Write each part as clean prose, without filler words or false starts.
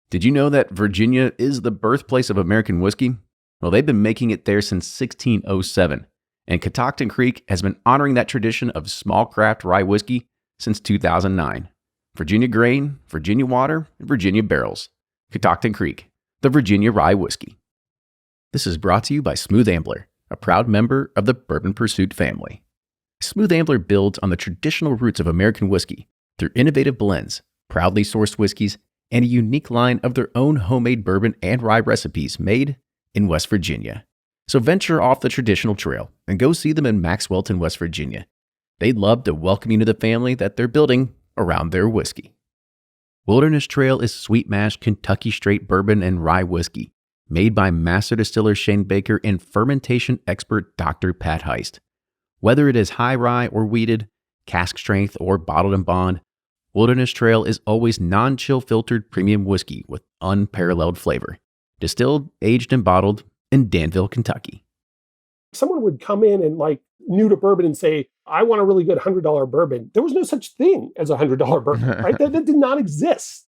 Did you know that Virginia is the birthplace of American whiskey? Well, they've been making it there since 1607, and Catoctin Creek has been honoring that tradition of small craft rye whiskey since 2009. Virginia grain, Virginia water, and Virginia barrels. Catoctin Creek, the Virginia rye whiskey. This is brought to you by Smooth Ambler, a proud member of the Bourbon Pursuit family. Smooth Ambler builds on the traditional roots of American whiskey through innovative blends, proudly sourced whiskeys, and a unique line of their own homemade bourbon and rye recipes made in West Virginia. So venture off the traditional trail and go see them in Maxwellton, West Virginia. They'd love to welcome you to the family that they're building around their whiskey. Wilderness Trail is sweet mash Kentucky straight bourbon and rye whiskey, made by master distiller Shane Baker and fermentation expert Dr. Pat Heist. Whether it is high rye or wheated, cask strength or bottled and bond, Wilderness Trail is always non-chill filtered premium whiskey with unparalleled flavor. Distilled, aged, and bottled in Danville, Kentucky. Someone would come in and new to bourbon and say, I want a really good $100 bourbon. There was no such thing as a $100 bourbon, right? That did not exist.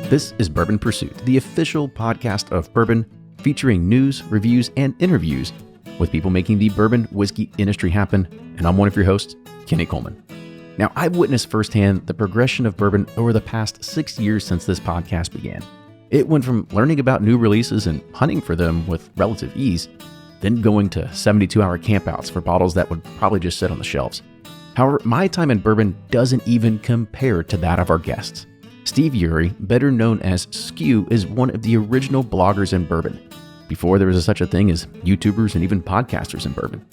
This is Bourbon Pursuit, the official podcast of bourbon, featuring news, reviews, and interviews with people making the bourbon whiskey industry happen. And I'm one of your hosts, Kenny Coleman. Now, I've witnessed firsthand the progression of bourbon over the past 6 years since this podcast began. It went from learning about new releases and hunting for them with relative ease, then going to 72-hour campouts for bottles that would probably just sit on the shelves. However, my time in bourbon doesn't even compare to that of our guests. Steve Urey, better known as Skew, is one of the original bloggers in bourbon, before there was such a thing as YouTubers and even podcasters in bourbon.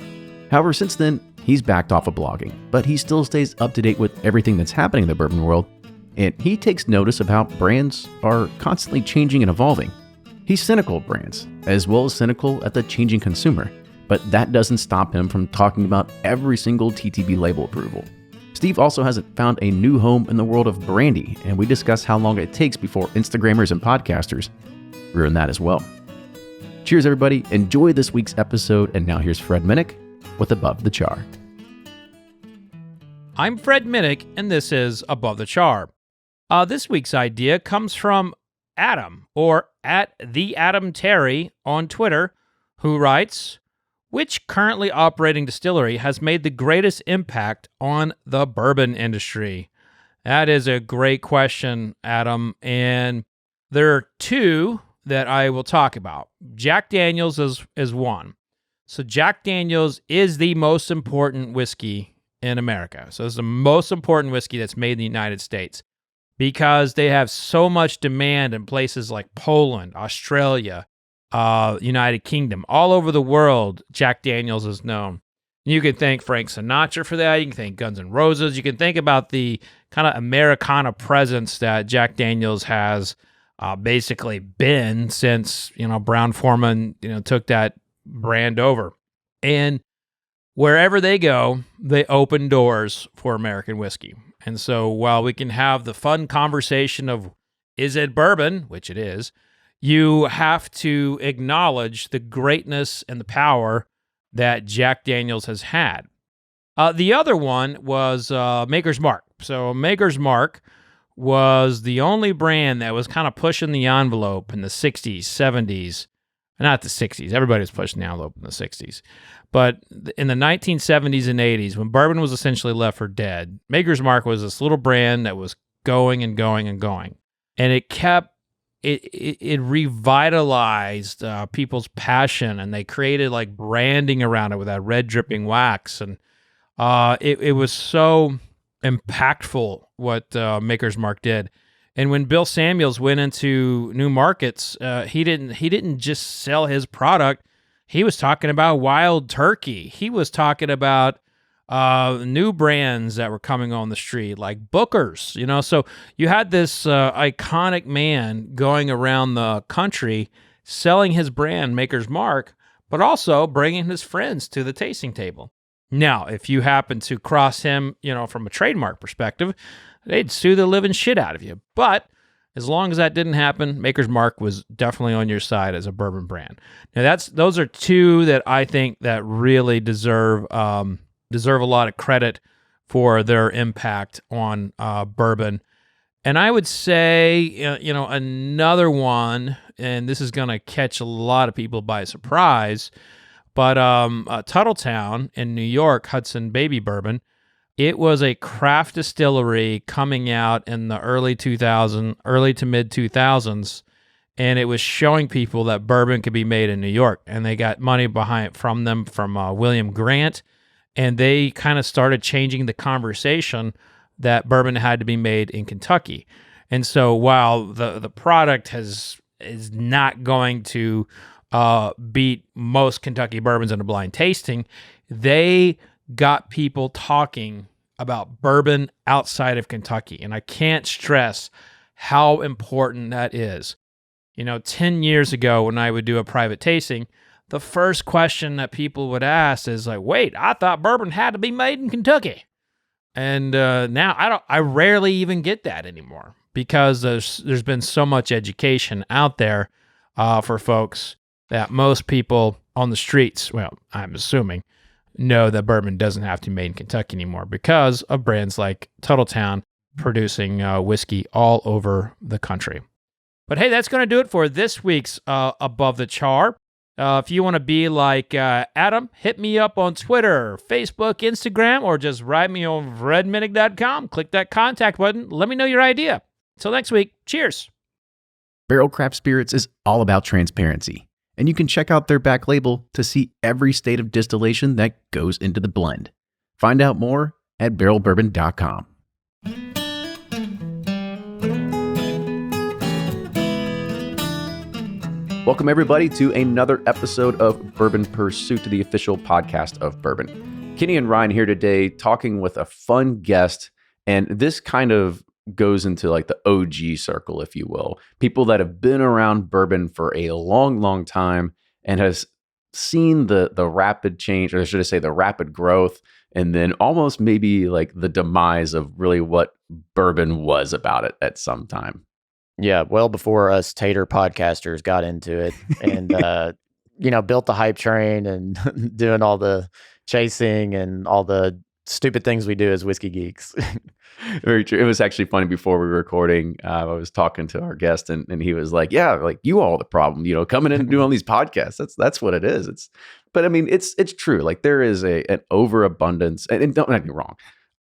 However, since then, he's backed off of blogging, but he still stays up to date with everything that's happening in the bourbon world, and he takes notice of how brands are constantly changing and evolving. He's cynical of brands, as well as cynical at the changing consumer, but that doesn't stop him from talking about every single TTB label approval. Steve also hasn't found a new home in the world of brandy, and we discuss how long it takes before Instagrammers and podcasters ruin that as well. Cheers, everybody. Enjoy this week's episode, and now here's Fred Minnick with Above the Char. I'm Fred Minnick, and this is Above the Char. This week's idea comes from Adam, or @TheAdamTerry on Twitter, who writes, which currently operating distillery has made the greatest impact on the bourbon industry? That is a great question, Adam, and there are two that I will talk about. Jack Daniel's is one. So Jack Daniel's is the most important whiskey in America. So it's the most important whiskey that's made in the United States because they have so much demand in places like Poland, Australia, United Kingdom, all over the world. Jack Daniel's is known. You can thank Frank Sinatra for that. You can thank Guns N' Roses. You can think about the kind of Americana presence that Jack Daniel's has basically been since, Brown-Forman, took that brand over. And wherever they go, they open doors for American whiskey. And so while we can have the fun conversation of, is it bourbon, which it is, you have to acknowledge the greatness and the power that Jack Daniel's has had. The other one was Maker's Mark. So Maker's Mark was the only brand that was kind of pushing the envelope in the 60s, 70s. Not the 60s. Everybody was pushing the envelope in the 60s. But in the 1970s and 80s, when bourbon was essentially left for dead, Maker's Mark was this little brand that was going and going and going. And it kept It revitalized people's passion, and they created branding around it with that red dripping wax, and it was so impactful what Maker's Mark did. And when Bill Samuels went into new markets, he didn't just sell his product. He was talking about Wild Turkey. He was talking about new brands that were coming on the street, like Booker's, So you had this iconic man going around the country selling his brand, Maker's Mark, but also bringing his friends to the tasting table. Now, if you happen to cross him, from a trademark perspective, they'd sue the living shit out of you. But As long as that didn't happen, Maker's Mark was definitely on your side as a bourbon brand. Now those are two that I think that really deserve a lot of credit for their impact on bourbon. And I would say, another one, and this is going to catch a lot of people by surprise, but Tuttletown in New York, Hudson Baby Bourbon, it was a craft distillery coming out in the early to mid 2000s, and it was showing people that bourbon could be made in New York. And they got money from William Grant, and they kind of started changing the conversation that bourbon had to be made in Kentucky. And so while the product is not going to beat most Kentucky bourbons in a blind tasting, they got people talking about bourbon outside of Kentucky. And I can't stress how important that is. 10 years ago when I would do a private tasting, the first question that people would ask is like, wait, I thought bourbon had to be made in Kentucky. And now I rarely even get that anymore because there's been so much education out there for folks that most people on the streets, well, I'm assuming, know that bourbon doesn't have to be made in Kentucky anymore because of brands like Tuttletown producing whiskey all over the country. But hey, that's going to do it for this week's Above the Char. If you want to be like Adam, hit me up on Twitter, Facebook, Instagram, or just write me on redminnick.com. Click that contact button. Let me know your idea. Until next week, cheers. Barrell Craft Spirits is all about transparency, and you can check out their back label to see every state of distillation that goes into the blend. Find out more at barrelbourbon.com. Welcome, everybody, to another episode of Bourbon Pursuit, the official podcast of bourbon. Kenny and Ryan here today talking with a fun guest, and this kind of goes into like the OG circle, if you will. People that have been around bourbon for a long, long time and has seen the rapid change, or should I say the rapid growth, and then almost maybe like the demise of really what bourbon was about it at some time. Yeah, well before us tater podcasters got into it and, built the hype train and doing all the chasing and all the stupid things we do as whiskey geeks. Very true. It was actually funny before we were recording. I was talking to our guest and he was like, yeah, like you all the problem, coming in and doing all these podcasts. That's what it is. But I mean, it's true. Like there is an overabundance, and don't get me wrong.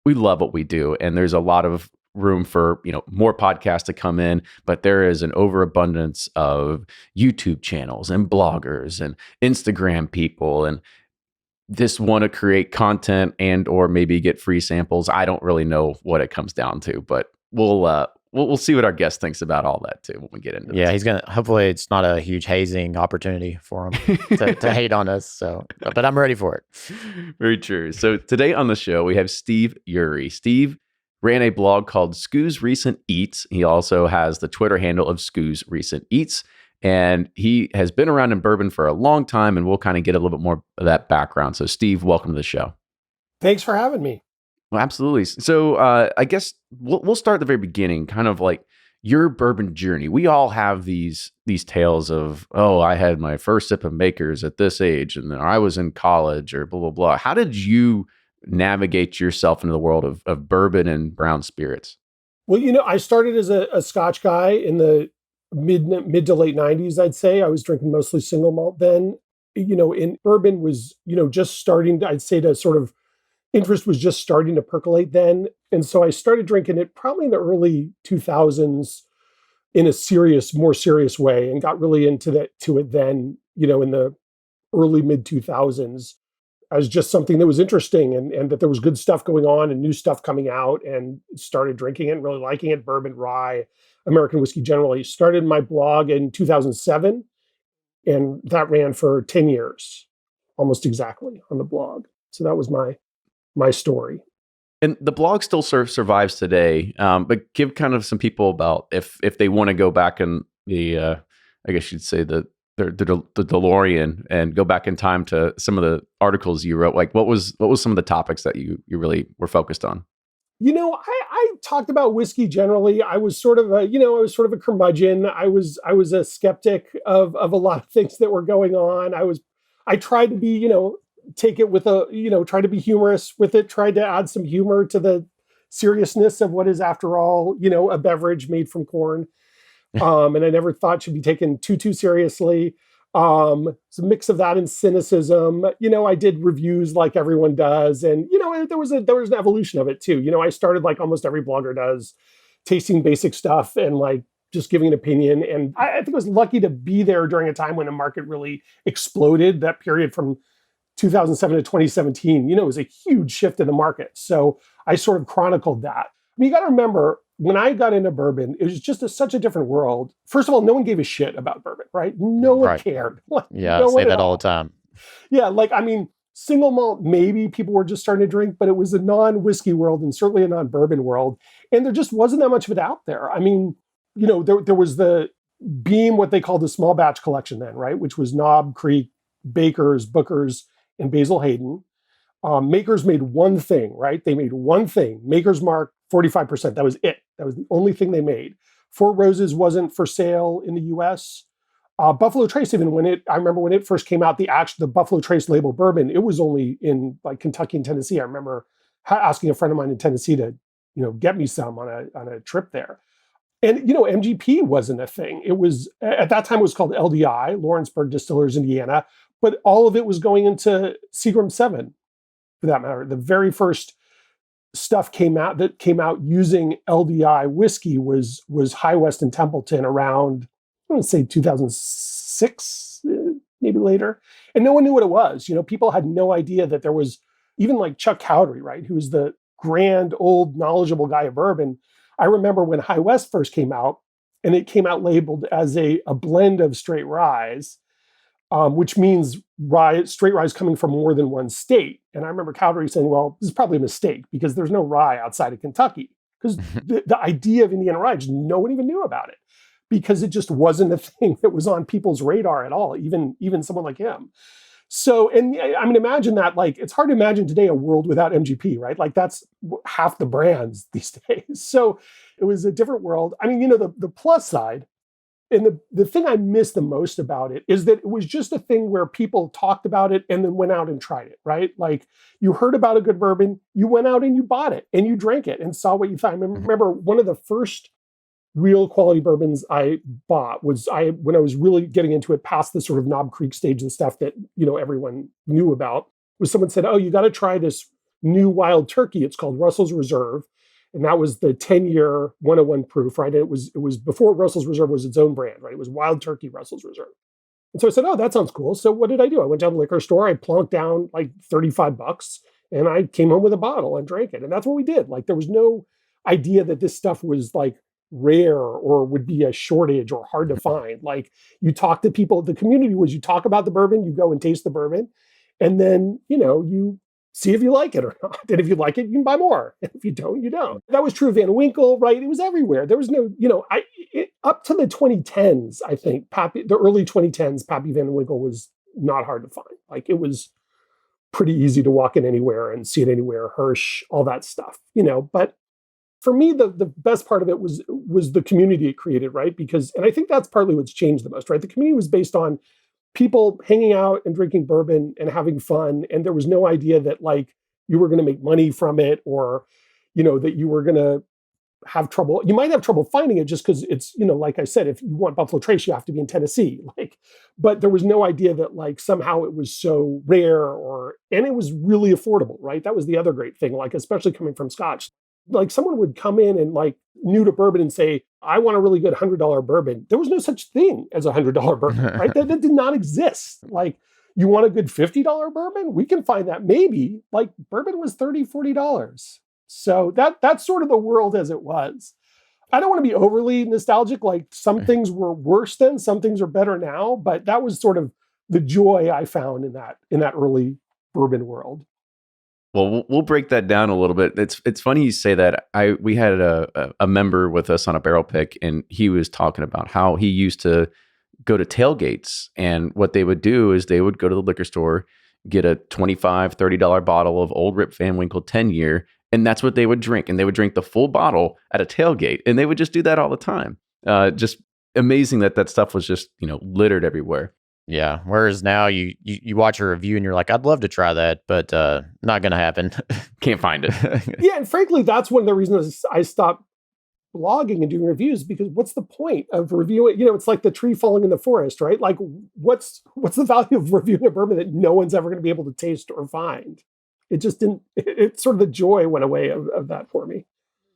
We love what we do. And there's a lot of room for more podcasts to come in, but there is an overabundance of YouTube channels and bloggers and Instagram people and just want to create content and or maybe get free samples. I don't really know what it comes down to, but we'll see what our guest thinks about all that too when we get into Yeah, this. hopefully it's not a huge hazing opportunity for him to hate on us. So, but I'm ready for it. Very true. So today on the show we have Steve Ury. Steve ran a blog called Scoo's Recent Eats. He also has the Twitter handle of Scoo's Recent Eats. And he has been around in bourbon for a long time, and we'll kind of get a little bit more of that background. So Steve, welcome to the show. Thanks for having me. Well, absolutely. So I guess we'll start at the very beginning, kind of like your bourbon journey. We all have these tales of, oh, I had my first sip of Makers at this age, and then I was in college or blah, blah, blah. How did you navigate yourself into the world of bourbon and brown spirits? Well, I started as a Scotch guy in the mid to late 90s, I'd say. I was drinking mostly single malt then. And bourbon was, just starting, I'd say, to sort of interest was just starting to percolate then. And so I started drinking it probably in the early 2000s in a more serious way, and got really into it then, in the early mid 2000s as just something that was interesting and that there was good stuff going on and new stuff coming out, and started drinking it and really liking it. Bourbon, rye, American whiskey generally. Started my blog in 2007, and that ran for 10 years, almost exactly, on the blog. So that was my story. And the blog still survives today, but give kind of some people about if they want to go back in the, I guess you'd say the DeLorean and go back in time to some of the articles you wrote. Like what was some of the topics that you really were focused on? I talked about whiskey generally. I was sort of a curmudgeon. I was a skeptic of a lot of things that were going on. I tried to be, take it with try to be humorous with it, tried to add some humor to the seriousness of what is, after all, a beverage made from corn. And I never thought should be taken too seriously. It's a mix of that and cynicism. I did reviews like everyone does. And, there was an evolution of it too. I started like almost every blogger does, tasting basic stuff and like just giving an opinion. And I think I was lucky to be there during a time when the market really exploded. That period from 2007 to 2017, it was a huge shift in the market. So I sort of chronicled that. You got to remember, when I got into bourbon, it was just such a different world. First of all, no one gave a shit about bourbon, right? No one cared. Yeah, I say that all the time. Yeah, single malt, maybe people were just starting to drink, but it was a non-whiskey world and certainly a non-bourbon world. And there just wasn't that much of it out there. There was the Beam, what they called the small batch collection then, right? Which was Knob Creek, Baker's, Booker's, and Basil Hayden. Makers made one thing, right? They made one thing. Maker's Mark, 45%. That was it. That was the only thing they made. Four Roses wasn't for sale in the US. Buffalo Trace, I remember when it first came out, the Buffalo Trace label bourbon, it was only in like Kentucky and Tennessee. I remember asking a friend of mine in Tennessee to, get me some on a trip there. And, MGP wasn't a thing. It was, at that time it was called LDI, Lawrenceburg Distillers, Indiana, but all of it was going into Seagram 7, for that matter. The very first stuff came out using LDI whiskey was High West and Templeton around, I want to say 2006, maybe later. And no one knew what it was. People had no idea that there was even like Chuck Cowdery, right? Who's the grand, old, knowledgeable guy of bourbon. I remember when High West first came out, and it came out labeled as a blend of straight rye, which means straight rye coming from more than one state. And I remember Cowdery saying, well, this is probably a mistake because there's no rye outside of Kentucky. Because the idea of Indiana rye, just no one even knew about it because it just wasn't a thing that was on people's radar at all, even someone like him. So, and imagine that, like, it's hard to imagine today a world without MGP, right? Like that's half the brands these days. So it was a different world. The plus side, and the thing I miss the most about it is that it was just a thing where people talked about it and then went out and tried it, right? Like you heard about a good bourbon, you went out and you bought it and you drank it and saw what you thought. I remember one of the first real quality bourbons I bought was when I was really getting into it past the sort of Knob Creek stage and stuff that, everyone knew about, was someone said, oh, you got to try this new wild turkey. It's called Russell's Reserve. And that was the 10-year 101 proof, right? And it was before Russell's Reserve was its own brand, right? It was Wild Turkey Russell's Reserve. And so I said, oh, that sounds cool. So what did I do? I went down to the liquor store, I plonked down like $35, and I came home with a bottle and drank it. And that's what we did. Like there was no idea that this stuff was like rare or would be a shortage or hard to find. Like you talk to people, the community was you talk about the bourbon, you go and taste the bourbon, and then, you see if you like it or not. And if you like it, you can buy more. And if you don't, you don't. That was true of Van Winkle, right? It was everywhere. There was no, up to the 2010s, I think, the early 2010s, Pappy Van Winkle was not hard to find. Like it was pretty easy to walk in anywhere and see it anywhere, Hirsch, all that stuff, But for me, the best part of it was the community it created, right? And I think that's partly what's changed the most, right? The community was based on people hanging out and drinking bourbon and having fun. And there was no idea that like you were going to make money from it or, that you were going to have trouble. You might have trouble finding it just because it's, like I said, if you want Buffalo Trace, you have to be in Tennessee. But there was no idea that like somehow it was so rare and it was really affordable, right? That was the other great thing, like, especially coming from Scotch. Like someone would come in and like new to bourbon and say, I want a really good $100 bourbon. There was no such thing as a $100 bourbon, right? that did not exist. Like you want a good $50 bourbon? We can find that maybe. Like bourbon was $30, $40. So that's sort of the world as it was. I don't want to be overly nostalgic. Like some things were worse then, some things are better now, but that was sort of the joy I found in that early bourbon world. Well, we'll break that down a little bit. It's funny you say that. We had a member with us on a barrel pick, and he was talking about how he used to go to tailgates, and what they would do is they would go to the liquor store, get a $25, $30 bottle of Old Rip Van Winkle 10-year, And that's what they would drink. And they would drink the full bottle at a tailgate. And they would just do that all the time. Just amazing that stuff was just, littered everywhere. Yeah. Whereas now you watch a review and you're like, I'd love to try that, but not going to happen. Can't find it. Yeah. And frankly, that's one of the reasons I stopped blogging and doing reviews, because what's the point of reviewing? It's like the tree falling in the forest, right? Like what's the value of reviewing a bourbon that no one's ever going to be able to taste or find? It just didn't, it sort of the joy went away of that for me.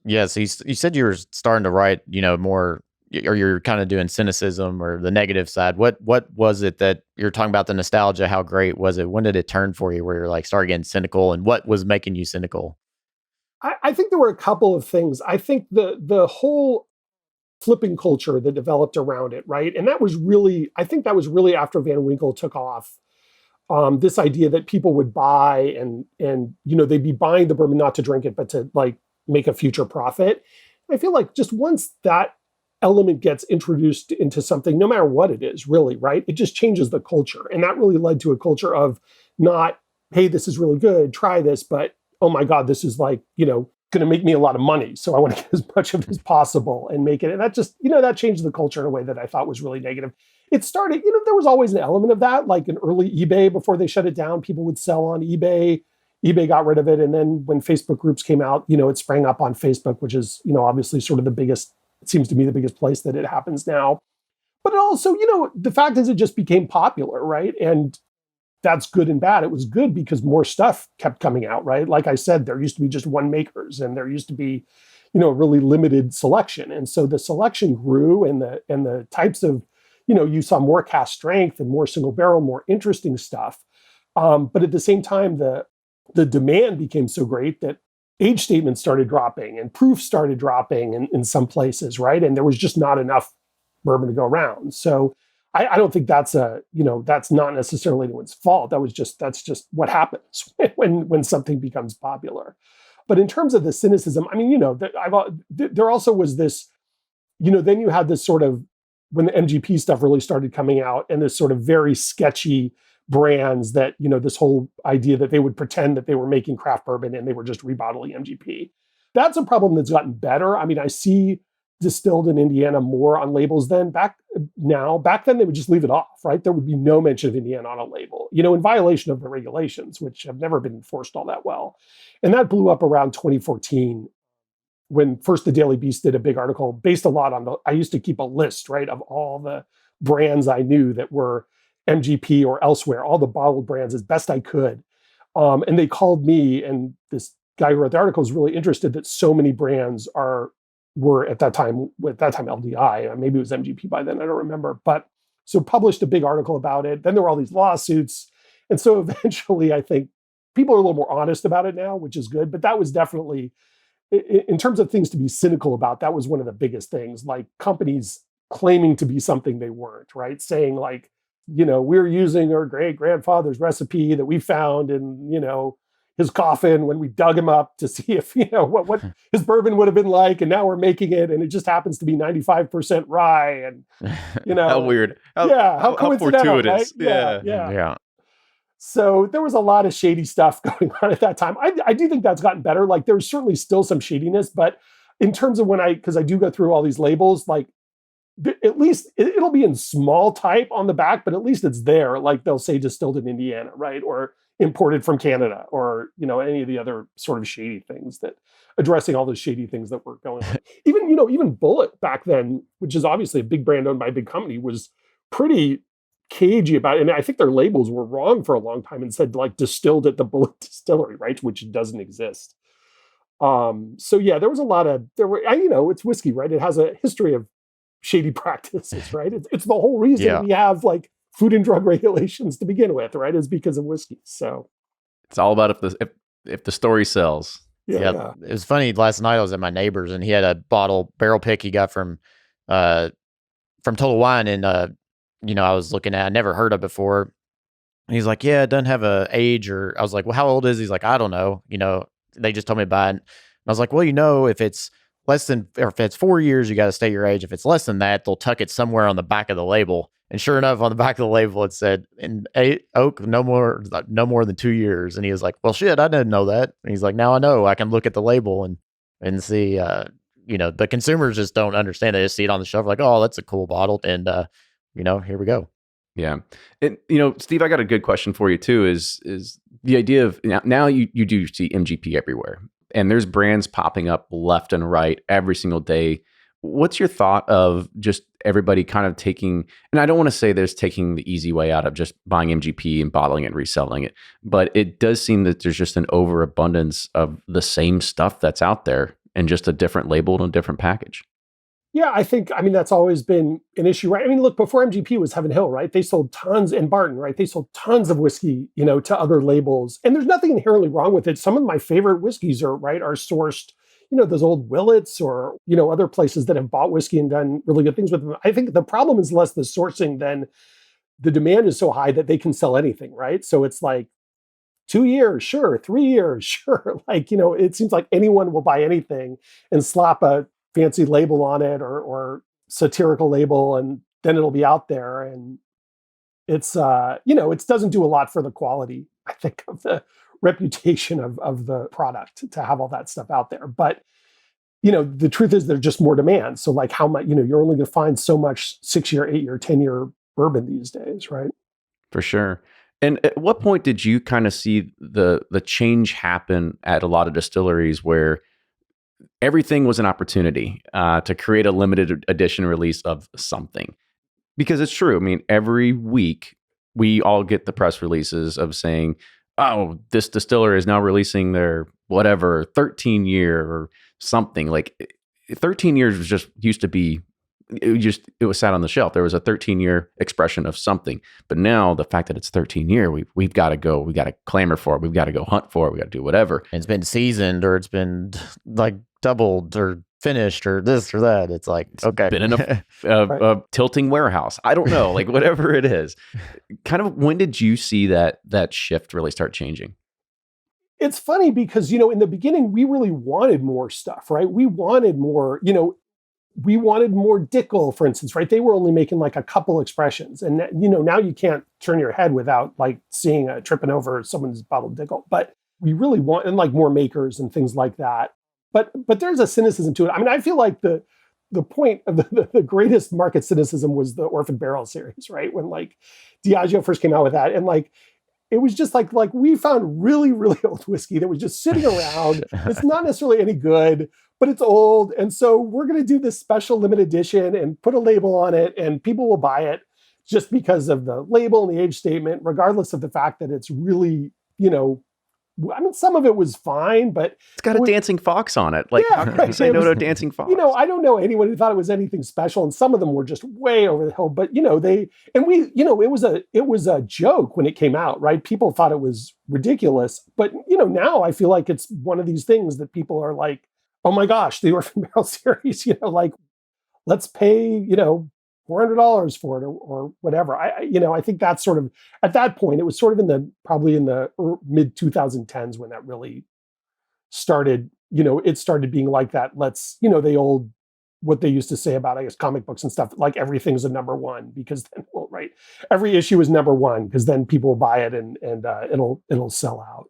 Yeah. So you said you were starting to write, more, or you're kind of doing cynicism or the negative side. What was it that you're talking about, the nostalgia? How great was it? When did it turn for you where you're like started getting cynical, and what was making you cynical? I think there were a couple of things. I think the whole flipping culture that developed around it, right? And that was really after Van Winkle took off. This idea that people would buy and they'd be buying the bourbon not to drink it, but to like make a future profit. I feel like just once that element gets introduced into something, no matter what it is, really, right? It just changes the culture. And that really led to a culture of not, hey, this is really good, try this, but oh my God, this is like, going to make me a lot of money. So I want to get as much of it as possible and make it. And that just, that changed the culture in a way that I thought was really negative. It started, there was always an element of that, like in early eBay, before they shut it down, people would sell on eBay. eBay got rid of it. And then when Facebook groups came out, it sprang up on Facebook, which is, obviously sort of it seems to me the biggest place that it happens now. But it also, the fact is it just became popular, right? And that's good and bad. It was good because more stuff kept coming out, right? Like I said, there used to be just one makers, and there used to be, a really limited selection. And so the selection grew, and the types of, you saw more cask strength and more single barrel, more interesting stuff. But at the same time, the demand became so great that age statements started dropping and proofs started dropping in some places, right? And there was just not enough bourbon to go around. So I don't think that's that's not necessarily anyone's fault. That's just what happens when something becomes popular. But in terms of the cynicism, I mean, there also was this, then you had this sort of, when the MGP stuff really started coming out, and this sort of very sketchy brands that, this whole idea that they would pretend that they were making craft bourbon and they were just rebottling MGP. That's a problem that's gotten better. I mean, I see distilled in Indiana more on labels than back then they would just leave it off, right? There would be no mention of Indiana on a label, in violation of the regulations, which have never been enforced all that well. And that blew up around 2014 when first the Daily Beast did a big article based a lot on I used to keep a list, right, of all the brands I knew that were MGP or elsewhere, all the bottled brands as best I could. And they called me, and this guy who wrote the article was really interested that so many brands were at that time LDI. Maybe it was MGP by then, I don't remember. But so published a big article about it. Then there were all these lawsuits. And so eventually I think people are a little more honest about it now, which is good. But that was definitely, in terms of things to be cynical about, that was one of the biggest things, like companies claiming to be something they weren't, right? Saying like, we're using our great grandfather's recipe that we found in, his coffin when we dug him up to see if, what his bourbon would have been like. And now we're making it, and it just happens to be 95% rye. And, how weird. How coincidental, fortuitous. Right? Yeah. So there was a lot of shady stuff going on at that time. I do think that's gotten better. Like there's certainly still some shadiness, but in terms of because I do go through all these labels, like at least it'll be in small type on the back, but at least it's there. Like they'll say distilled in Indiana, right? Or imported from Canada, or, any of the other sort of shady things that addressing all those shady things that were going on. Even Bullet back then, which is obviously a big brand owned by a big company, was pretty cagey about it. And I think their labels were wrong for a long time and said like distilled at the Bullet Distillery, right? Which doesn't exist. So yeah, there was a lot of, it's whiskey, right? It has a history of shady practices, right? It's the whole reason we have like food and drug regulations to begin with, right? Is because of whiskey. So it's all about if the story sells. Yeah. It was funny. Last night I was at my neighbor's, and he had a barrel pick he got from Total Wine, and I was looking at, I never heard of before. And he's like, yeah, it doesn't have a age, or I was like, well, how old is he? He's like, I don't know. They just told me about it. And I was like, well, if it's less than, or if it's 4 years, you got to state your age. If it's less than that, they'll tuck it somewhere on the back of the label. And sure enough, on the back of the label, it said, in oak, no more than 2 years. And he was like, well, shit, I didn't know that. And he's like, now I know. I can look at the label and see, but consumers just don't understand. They just see it on the shelf like, oh, that's a cool bottle. And, here we go. Yeah. And, Steve, I got a good question for you too, is the idea of now you do see MGP everywhere and there's brands popping up left and right every single day. What's your thought of just everybody kind of taking, and I don't want to say there's taking the easy way out of just buying MGP and bottling it and reselling it, but it does seem that there's just an overabundance of the same stuff that's out there and just a different label and a different package. Yeah, that's always been an issue, right? I mean, look, before MGP was Heaven Hill, right? They sold tons, and Barton, right? They sold tons of whiskey, to other labels. And there's nothing inherently wrong with it. Some of my favorite whiskeys are sourced, those old Willets or, other places that have bought whiskey and done really good things with them. I think the problem is less the sourcing than the demand is so high that they can sell anything, right? So it's like 2 years, sure. 3 years, sure. It seems like anyone will buy anything and slap a fancy label on it or satirical label, and then it'll be out there. And it's, it doesn't do a lot for the quality, I think, of the reputation of the product to have all that stuff out there. But, the truth is there's just more demand. So like how much, you're only going to find so much 6-year, 8-year, 10-year bourbon these days, right? For sure. And at what point did you kind of see the change happen at a lot of distilleries where everything was an opportunity to create a limited edition release of something? Because it's true. I mean, every week we all get the press releases of saying, oh, this distiller is now releasing their whatever 13-year or something. Like 13 years was just used to be, it was sat on the shelf. There was a 13-year expression of something. But now the fact that it's 13-year, we've got to go, we got to clamor for it. We've got to go hunt for it. We got to do whatever. It's been seasoned or it's been like doubled or finished or this or that. It's like, okay. Been in a tilting warehouse. I don't know, like whatever it is. Kind of when did you see that shift really start changing? It's funny because, in the beginning, we really wanted more stuff, right? We wanted more, we wanted more Dickel, for instance, right? They were only making like a couple expressions. And, now you can't turn your head without like seeing tripping over someone's bottled Dickel. But we really want, and like more makers and things like that. But there's a cynicism to it. I mean, I feel like the point of the greatest market cynicism was the Orphan Barrel series, right? When like Diageo first came out with that. And like, it was just like we found really, really old whiskey that was just sitting around. It's not necessarily any good, but it's old. And so we're going to do this special limited edition and put a label on it and people will buy it just because of the label and the age statement, regardless of the fact that it's really, some of it was fine, but it's got a dancing fox on it. Like, yeah, right. Say no to a dancing fox. I don't know anyone who thought it was anything special, and some of them were just way over the hill. But it was a joke when it came out, right? People thought it was ridiculous, but now I feel like it's one of these things that people are like, oh my gosh, the Orphan Barrel series, let's pay $400 for it or whatever. I think that's sort of, at that point, it was sort of probably in the mid 2010s when that really started, it started being like that. The old, what they used to say about, I guess, comic books and stuff, like everything's a number one because then, right. Every issue is number one because then people will buy it and it'll sell out.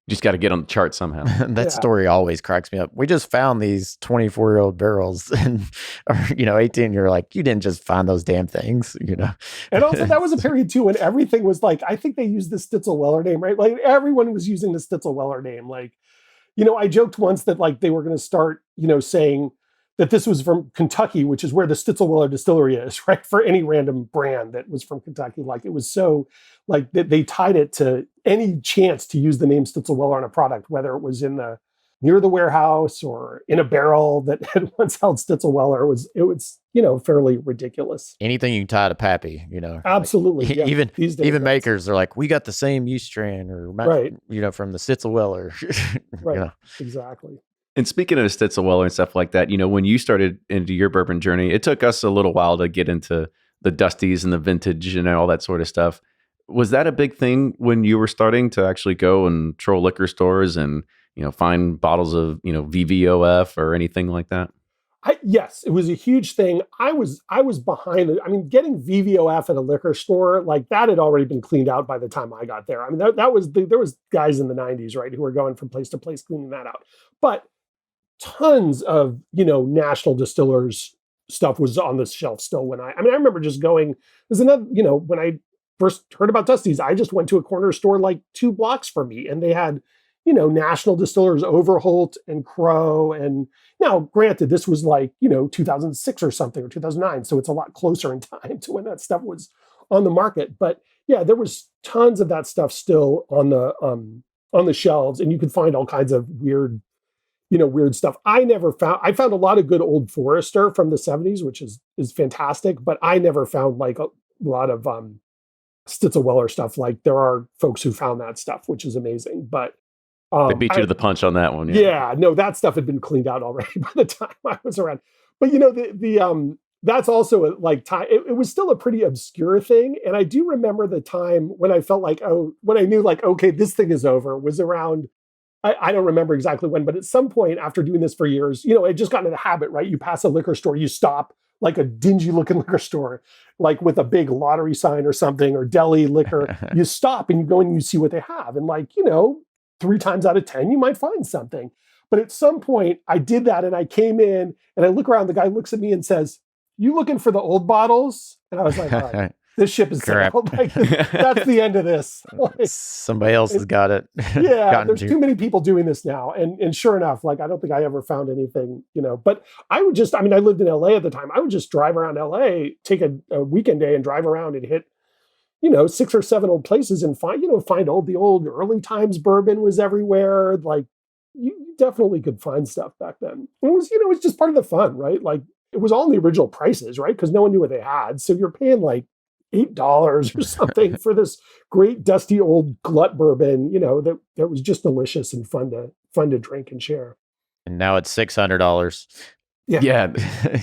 Just got to get on the chart somehow. That story always cracks me up. We just found these 24-year-old barrels and, 18. You're like, you didn't just find those damn things, And also that was a period too when everything was like, I think they used the Stitzel-Weller name, right? Like everyone was using the Stitzel-Weller name. Like, I joked once that like they were going to start, saying that this was from Kentucky, which is where the Stitzel-Weller distillery is, right? For any random brand that was from Kentucky. Like it was so like they tied it to any chance to use the name Stitzel-Weller on a product, whether it was near the warehouse or in a barrel that had once held Stitzel-Weller. It was fairly ridiculous. Anything you can tie to Pappy, Absolutely. Like, yeah. even makers are like, we got the same yeast strain or, right. From the Stitzel-Weller. Right. Exactly. And speaking of Stitzel-Weller and stuff like that, when you started into your bourbon journey, it took us a little while to get into the Dusties and the vintage and all that sort of stuff. Was that a big thing when you were starting to actually go and troll liquor stores and, find bottles of, VVOF or anything like that? Yes, it was a huge thing. I was behind it. I mean, getting VVOF at a liquor store, like that had already been cleaned out by the time I got there. I mean, there was guys in the 90s, right, who were going from place to place cleaning that out. But tons of, national distillers stuff was on the shelf still when I remember just going, there's another, when I first heard about Dusty's, I just went to a corner store like 2 blocks from me, and they had, national distillers, Overholt and Crow. And now, granted, this was like, 2006 or something, or 2009. So it's a lot closer in time to when that stuff was on the market. But yeah, there was tons of that stuff still on the shelves, and you could find all kinds of weird stuff. I found a lot of good Old Forester from the 70s, which is fantastic, but I never found like a lot of Stitzelweller stuff. Like there are folks who found that stuff, which is amazing. But they beat you to the punch on that one. Yeah, no, that stuff had been cleaned out already by the time I was around. But that's also like time. It was still a pretty obscure thing, and I do remember the time when I felt like, when I knew like, okay, this thing is over, was around. I don't remember exactly when, but at some point after doing this for years, I just got into the habit, right? You pass a liquor store, you stop, like a dingy looking liquor store, like with a big lottery sign or something, or deli liquor, you stop and you go and you see what they have. And like, 3 times out of 10, you might find something. But at some point I did that, and I came in and I look around, the guy looks at me and says, "You looking for the old bottles?" And I was like, all right, this ship is sailed. Like, that's the end of this. Like, somebody else has got it. Yeah, there's too many people doing this now. And sure enough, like, I don't think I ever found anything, but I would just, I lived in LA at the time. I would just drive around LA, take a weekend day and drive around and hit, 6 or 7 old places and find the old early times bourbon was everywhere. Like, you definitely could find stuff back then. It was, it's just part of the fun, right? Like, it was all in the original prices, right? Because no one knew what they had. So you're paying like $8 or something for this great dusty old glut bourbon, that was just delicious and fun to drink and share. And now it's $600. Yeah.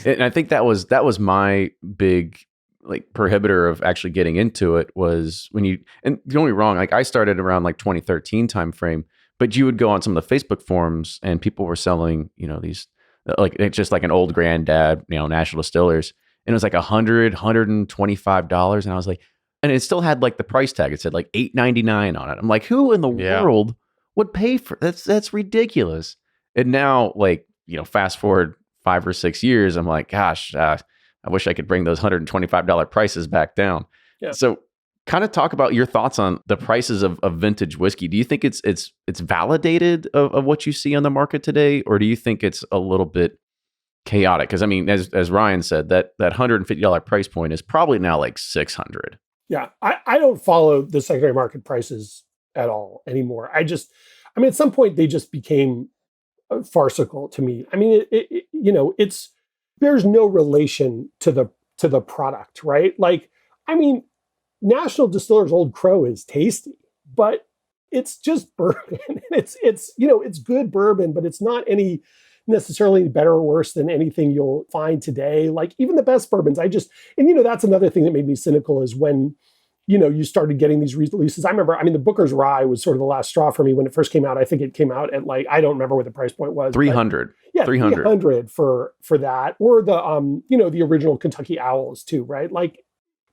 And I think that was my big like prohibitor of actually getting into it, was when and don't get me wrong, like I started around like 2013 timeframe, but you would go on some of the Facebook forums and people were selling, these, like, it's just like an old granddad, national distillers. And it was like $125. And I was like, and it still had like the price tag. It said like $8.99 on it. I'm like, who in the world would pay for that's ridiculous. And now, like, fast forward 5 or 6 years, I'm like, gosh, I wish I could bring those $125 prices back down. Yeah. So kind of talk about your thoughts on the prices of vintage whiskey. Do you think it's validated of what you see on the market today? Or do you think it's a little bit chaotic? Because as Ryan said, that $150 price point is probably now like $600. Yeah, I don't follow the secondary market prices at all anymore. At some point they just became farcical to me. There's no relation to the product, right? Like, National Distiller's Old Crow is tasty, but it's just bourbon. It's good bourbon, but it's not any necessarily better or worse than anything you'll find today. Like, even the best bourbons, that's another thing that made me cynical, is when, you started getting these releases. I remember, the Booker's Rye was sort of the last straw for me when it first came out. I think it came out at like, I don't remember what the price point was. $300. Yeah, $300 for that. Or the, the original Kentucky Owls too, right? Like,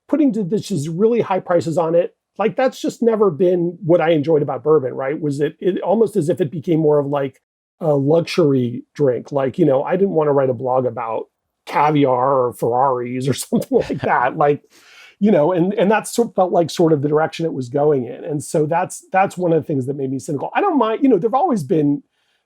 putting these really high prices on it, like, that's just never been what I enjoyed about bourbon, right? Was it almost as if it became more of like a luxury drink. Like, I didn't want to write a blog about caviar or Ferraris or something like that. Like, and that's felt like sort of the direction it was going in. And so that's one of the things that made me cynical. I don't mind, there've always been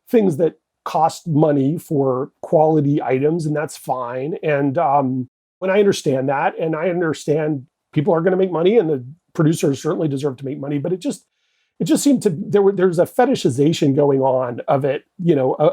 things that cost money for quality items, and that's fine. And when I understand that, and I understand people are going to make money, and the producers certainly deserve to make money, but it just seemed to, there's a fetishization going on of it,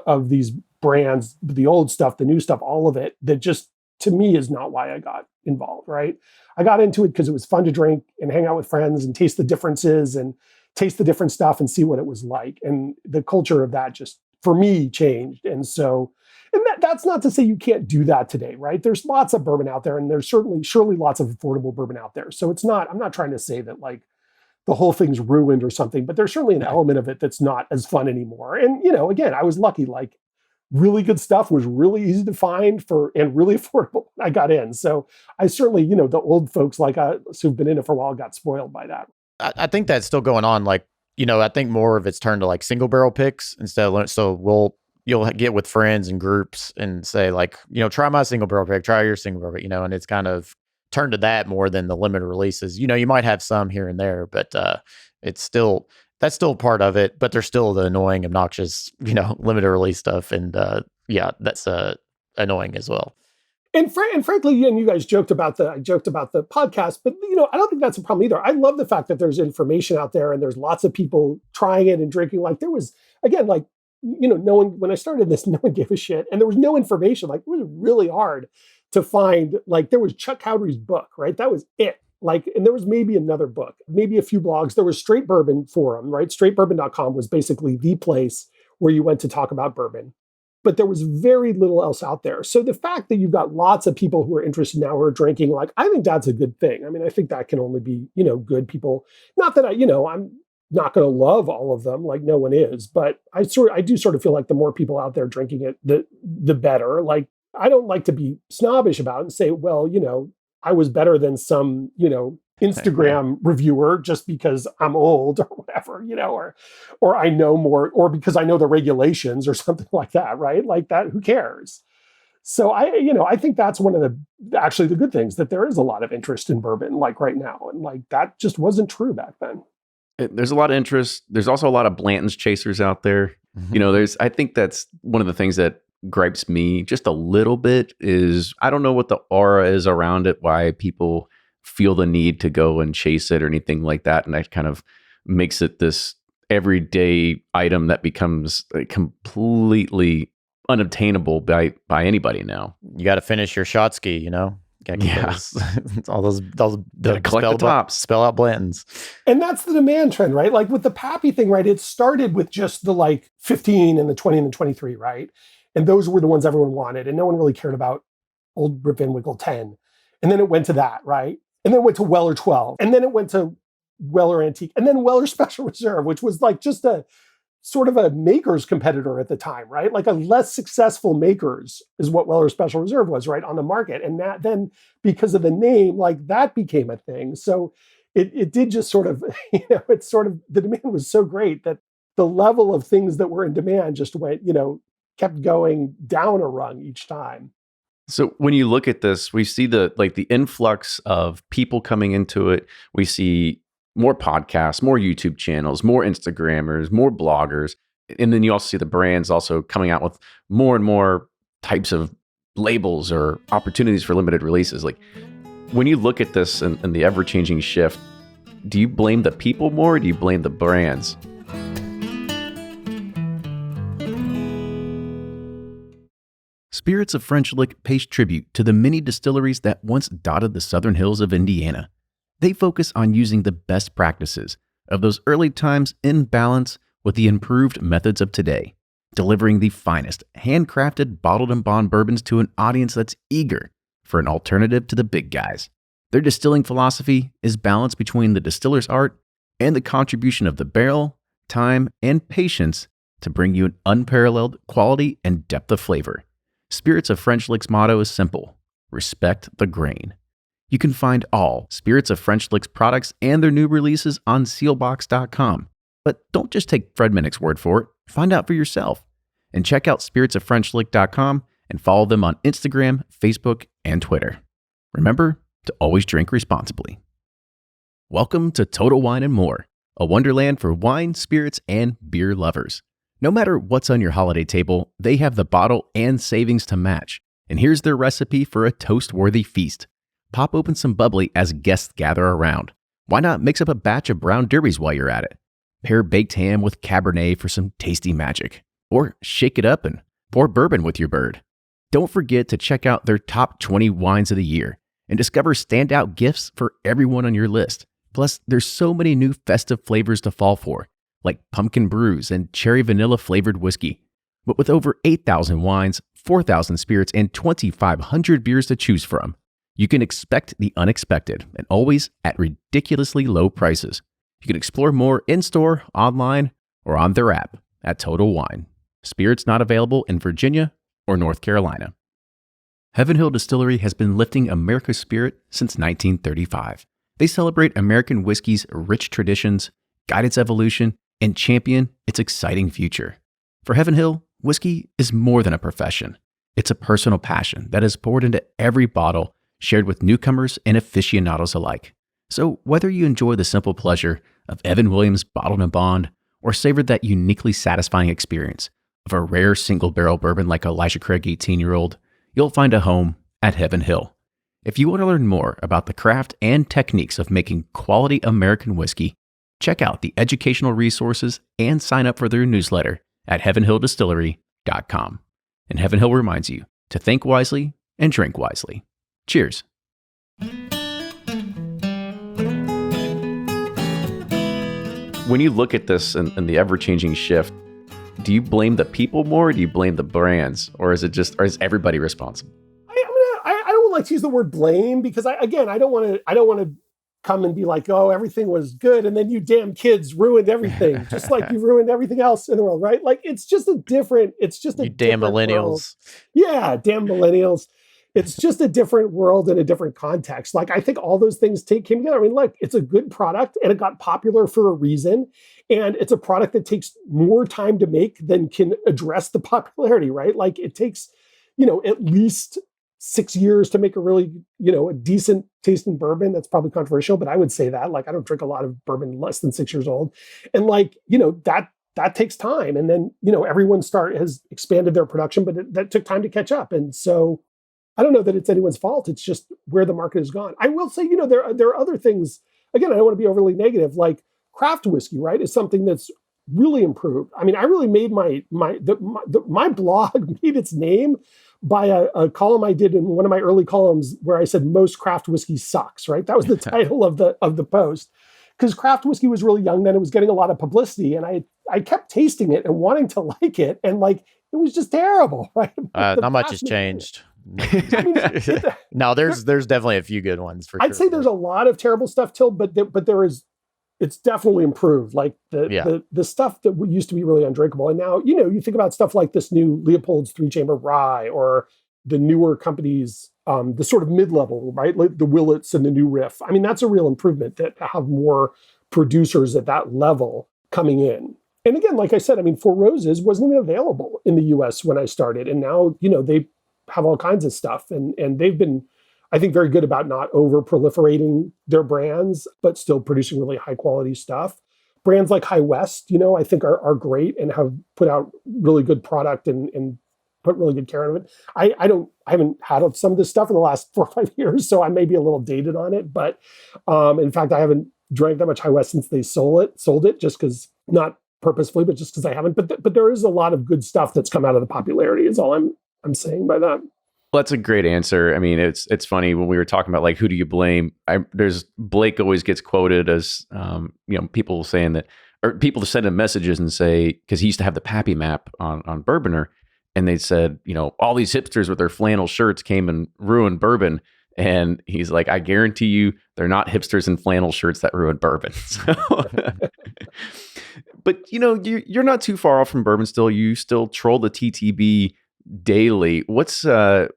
of these brands, the old stuff, the new stuff, all of it, that just, to me, is not why I got involved, right? I got into it because it was fun to drink and hang out with friends and taste the differences and taste the different stuff and see what it was like. And the culture of that just, for me, changed. And so, and that's not to say you can't do that today, right? There's lots of bourbon out there, and there's surely lots of affordable bourbon out there. So I'm not trying to say that like the whole thing's ruined or something, but there's certainly an element of it that's not as fun anymore. And, again, I was lucky, like, really good stuff was really easy to find and really affordable when I got in. So I certainly, the old folks like us who've been in it for a while got spoiled by that. I think that's still going on. Like, I think more of it's turned to like single barrel picks instead of, so you'll get with friends and groups and say like, try my single barrel pick, try your single barrel pick, and it's kind of turned to that more than the limited releases. You might have some here and there, but that's still part of it, but there's still the annoying, obnoxious, limited release stuff. And that's annoying as well. And frankly, and you guys joked about the podcast, but I don't think that's a problem either. I love the fact that there's information out there and there's lots of people trying it and drinking. Like there was, again, like, no one, when I started this, no one gave a shit. And there was no information. Like it was really hard to find, like there was Chuck Cowdery's book, right? That was it. Like, and there was maybe another book, maybe a few blogs. There was Straight Bourbon Forum, right? StraightBourbon.com was basically the place where you went to talk about bourbon. But there was very little else out there. So the fact that you've got lots of people who are interested now who are drinking, like, I think that's a good thing. I mean, I think that can only be, good people. Not that I'm not going to love all of them, like no one is, but I do sort of feel like the more people out there drinking it, the better. Like, I don't like to be snobbish about it and say, well, I was better than some, Instagram reviewer just because I'm old or whatever, or I know more, or because I know the regulations or something like that, right? Like that, who cares? So I think that's one of the good things, that there is a lot of interest in bourbon, like right now. And like, that just wasn't true back then. There's a lot of interest. There's also a lot of Blanton's chasers out there. Mm-hmm. I think that's one of the things that gripes me just a little bit is I don't know what the aura is around it, why people feel the need to go and chase it or anything like that. And that kind of makes it this everyday item that becomes completely unobtainable by anybody now. You got to finish your shot ski, Yeah. all those collect the tops. Spell out Blanton's. And that's the demand trend, right? Like with the Pappy thing, right? It started with just the like 15 and the 20 and the 23, right? And those were the ones everyone wanted. And no one really cared about Old Rip Van Winkle 10. And then it went to that, right? And then it went to Weller 12. And then it went to Weller Antique. And then Weller Special Reserve, which was like just a sort of a Maker's competitor at the time, right? Like a less successful Maker's is what Weller Special Reserve was, right, on the market. And that then, because of the name, like that became a thing. So it did just sort of, it's sort of, the demand was so great that the level of things that were in demand just went, kept going down a rung each time. So when you look at this, we see the influx of people coming into it. We see more podcasts, more YouTube channels, more Instagrammers, more bloggers. And then you also see the brands also coming out with more and more types of labels or opportunities for limited releases. Like when you look at this and the ever-changing shift, do you blame the people more or do you blame the brands? Spirits of French Lick pays tribute to the many distilleries that once dotted the southern hills of Indiana. They focus on using the best practices of those early times in balance with the improved methods of today, delivering the finest handcrafted bottled and bond bourbons to an audience that's eager for an alternative to the big guys. Their distilling philosophy is balance between the distiller's art and the contribution of the barrel, time, and patience to bring you an unparalleled quality and depth of flavor. Spirits of French Lick's motto is simple: respect the grain. You can find all Spirits of French Lick's products and their new releases on sealbox.com. But don't just take Fred Minnick's word for it. Find out for yourself. And check out spiritsoffrenchlick.com and follow them on Instagram, Facebook, and Twitter. Remember to always drink responsibly. Welcome to Total Wine and More, a wonderland for wine, spirits, and beer lovers. No matter what's on your holiday table, they have the bottle and savings to match. And here's their recipe for a toast-worthy feast. Pop open some bubbly as guests gather around. Why not mix up a batch of brown derbies while you're at it? Pair baked ham with Cabernet for some tasty magic. Or shake it up and pour bourbon with your bird. Don't forget to check out their top 20 wines of the year and discover standout gifts for everyone on your list. Plus, there's so many new festive flavors to fall for, like pumpkin brews and cherry vanilla flavored whiskey. But with over 8,000 wines, 4,000 spirits, and 2,500 beers to choose from, you can expect the unexpected and always at ridiculously low prices. You can explore more in-store, online, or on their app at Total Wine. Spirits not available in Virginia or North Carolina. Heaven Hill Distillery has been lifting America's spirit since 1935. They celebrate American whiskey's rich traditions, guide its evolution, and champion its exciting future. For Heaven Hill, whiskey is more than a profession. It's a personal passion that is poured into every bottle, shared with newcomers and aficionados alike. So whether you enjoy the simple pleasure of Evan Williams Bottled and Bond or savor that uniquely satisfying experience of a rare single barrel bourbon like Elijah Craig 18-year-old, you'll find a home at Heaven Hill. If you want to learn more about the craft and techniques of making quality American whiskey, check out the educational resources and sign up for their newsletter at heavenhilldistillery.com. And Heaven Hill reminds you to think wisely and drink wisely. Cheers. When you look at this and the ever-changing shift, do you blame the people more or do you blame the brands? Or is everybody responsible? I don't like to use the word blame because I don't want to come and be like, oh, everything was good. And then you damn kids ruined everything, just like you ruined everything else in the world, right? Like, it's just a you damn millennials. World. Yeah, damn millennials. It's just a different world in a different context. Like, I think all those things came together. I mean, look, it's a good product and it got popular for a reason. And it's a product that takes more time to make than can address the popularity, right? Like, it takes, at least 6 years to make a really, a decent tasting bourbon. That's probably controversial, but I would say that. Like, I don't drink a lot of bourbon less than 6 years old. And like, that takes time. And then, everyone has expanded their production, but that took time to catch up. And so I don't know that it's anyone's fault. It's just where the market has gone. I will say, there are other things. Again, I don't want to be overly negative. Like, craft whiskey, right, is something that's really improved. I mean, I really made my blog made its name by a column I did in one of my early columns where I said most craft whiskey sucks, right? That was the title of the post. Because craft whiskey was really young then. It was getting a lot of publicity. And I kept tasting it and wanting to like it. And like, it was just terrible, right? Not much has changed. No, there's definitely a few good ones for sure. I'd say there's a lot of terrible stuff, but there is, it's definitely improved. Like the stuff that used to be really undrinkable. And now, you think about stuff like this new Leopold's 3-chamber rye or the newer companies, the sort of mid-level, right? Like the Willets and the New Riff. I mean, that's a real improvement to have more producers at that level coming in. And again, like I said, I mean, Four Roses wasn't even available in the US when I started. And now, they have all kinds of stuff. And they've been, I think, very good about not over proliferating their brands, but still producing really high quality stuff. Brands like High West, I think are great and have put out really good product and put really good care into it. I haven't had some of this stuff in the last 4 or 5 years, so I may be a little dated on it. But in fact, I haven't drank that much High West since they sold it, just because, not purposefully, but just because I haven't. But there is a lot of good stuff that's come out of the popularity, is all I'm saying by that. Well, that's a great answer. I mean, it's funny when we were talking about like, who do you blame? There's Blake always gets quoted as, people saying that, or people send him messages and say, because he used to have the Pappy map on Bourboner, and they said, all these hipsters with their flannel shirts came and ruined bourbon. And he's like, I guarantee you, they're not hipsters in flannel shirts that ruined bourbon. So, but you're not too far off from bourbon still. You still troll the TTB daily. What's your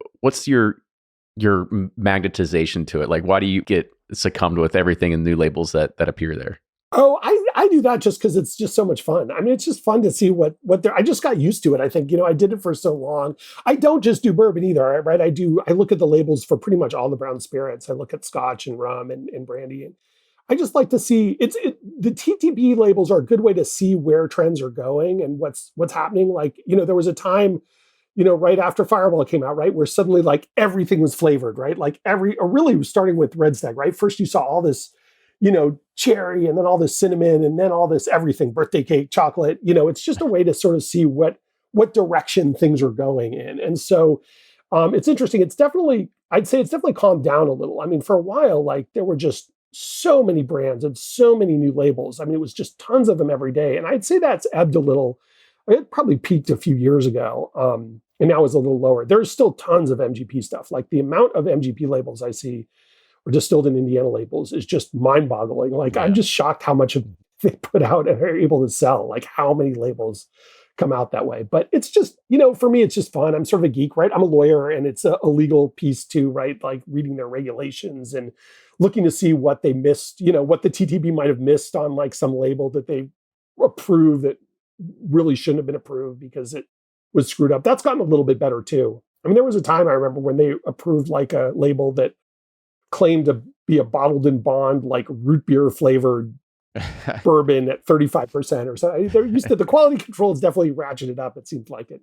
magnetization to it? Like, why do you get succumbed with everything and new labels that appear there? Oh, I do that just because it's just so much fun. I mean, it's just fun to see what I just got used to it. I think, I did it for so long. I don't just do bourbon either, right? I look at the labels for pretty much all the brown spirits. I look at scotch and rum and brandy. And I just like to see the TTB labels are a good way to see where trends are going and what's happening. Like, there was a time, right after Fireball came out, right, where suddenly like everything was flavored, right? Like really starting with Red Stag, right? First you saw all this, cherry, and then all this cinnamon, and then all this everything, birthday cake, chocolate. It's just a way to sort of see what direction things are going in. And so it's interesting. I'd say it's definitely calmed down a little. I mean, for a while, like there were just so many brands and so many new labels. I mean, it was just tons of them every day. And I'd say that's ebbed a little. It probably peaked a few years ago, and now is a little lower. There's still tons of MGP stuff. Like the amount of MGP labels I see, or distilled in Indiana labels, is just mind-boggling. Like, yeah. I'm just shocked how much they put out and are able to sell. Like how many labels come out that way. But it's just, for me, it's just fun. I'm sort of a geek, right? I'm a lawyer, and it's a legal piece too, right? Like reading their regulations and looking to see what they missed, what the TTB might have missed on like some label that they approved that really shouldn't have been approved because it was screwed up. That's gotten a little bit better too. I mean, there was a time I remember when they approved like a label that claimed to be a bottled in bond, like root beer flavored bourbon at 35% or so. They're used to the quality control is definitely ratcheted up. It seems like it.